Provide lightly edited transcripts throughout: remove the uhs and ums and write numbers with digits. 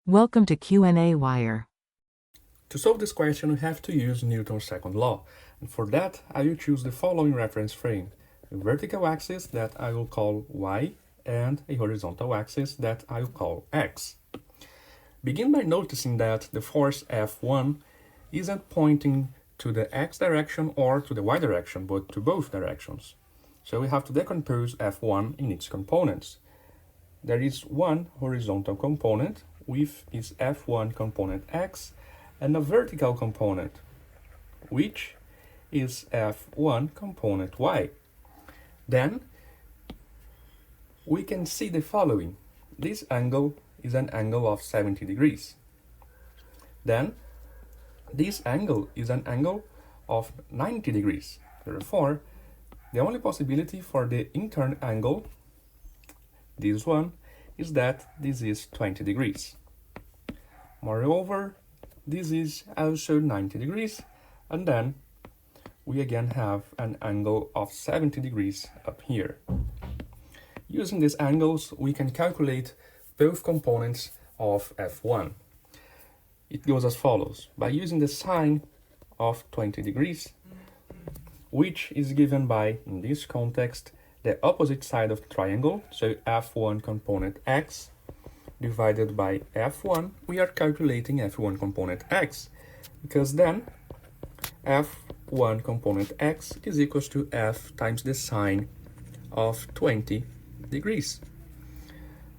Welcome to qnawire. To solve this question, we have to use Newton's second law, and for that I will choose the following reference frame: a vertical axis that I will call y and a horizontal axis that I will call x. Begin by noticing that the force F1 isn't pointing to the x direction or to the y direction, but to both directions. So we have to decompose F1 in its components. There is one horizontal component with its F1 component x and a vertical component, which is F1 component y. Then we can see the following. This angle is an angle of 70 degrees. Then this angle is an angle of 90 degrees. Therefore, the only possibility for the internal angle, this one, is that this is 20 degrees. Moreover, this is also 90 degrees, and then we again have an angle of 70 degrees up here. Using these angles, we can calculate both components of F1. It goes as follows. By using the sine of 20 degrees, which is given by, in this context, the opposite side of the triangle, so F1 component x divided by F1, we are calculating F1 component x, because then F1 component x is equals to F times the sine of 20 degrees.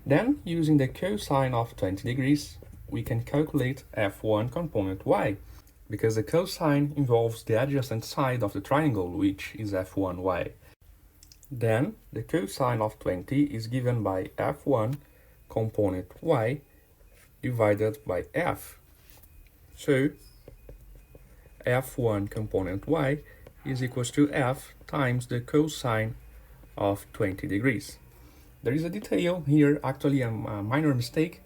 Then, using the cosine of 20 degrees, we can calculate F1 component y, because the cosine involves the adjacent side of the triangle, which is F1y. Then, the cosine of 20 is given by F1 component y divided by F. So, F1 component y is equals to F times the cosine of 20 degrees. There is a detail here, actually a minor mistake,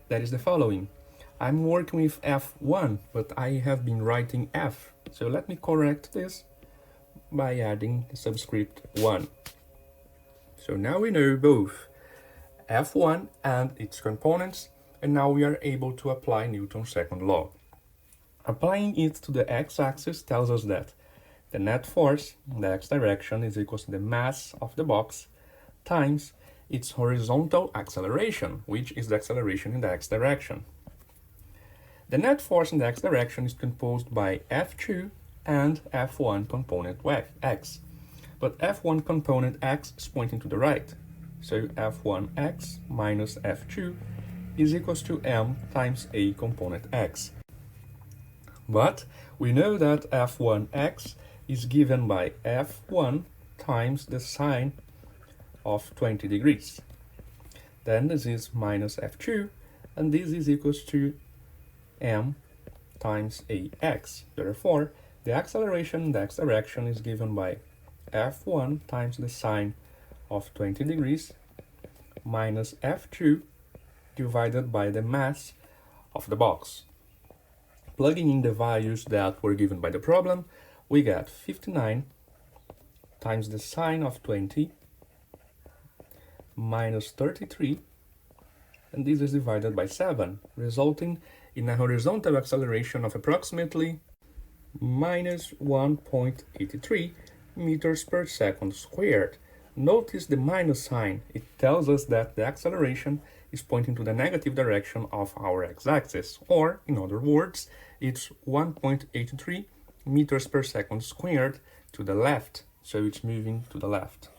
that is the following. I'm working with F1, but I have been writing F. So let me correct this by adding the subscript 1. So now we know both F1 and its components, and now we are able to apply Newton's second law. Applying it to the x-axis tells us that the net force in the x direction is equal to the mass of the box times its horizontal acceleration, which is the acceleration in the x direction. The net force in the x direction is composed by F2 and F1 component x, but F1 component x is pointing to the right, so F1x minus F2 is equals to m times a component x. But we know that F1x is given by F1 times the sine of 20 degrees. Then this is minus F2, and this is equals to m times ax. Therefore, the acceleration in the x direction is given by F1 times the sine of 20 degrees minus F2 divided by the mass of the box. Plugging in the values that were given by the problem, we get 59 times the sine of 20 minus 33, and this is divided by 7, resulting in a horizontal acceleration of approximately minus 1.83 meters per second squared. Notice the minus sign. It tells us that the acceleration is pointing to the negative direction of our x-axis, or, in other words, it's 1.83 meters per second squared to the left, so it's moving to the left.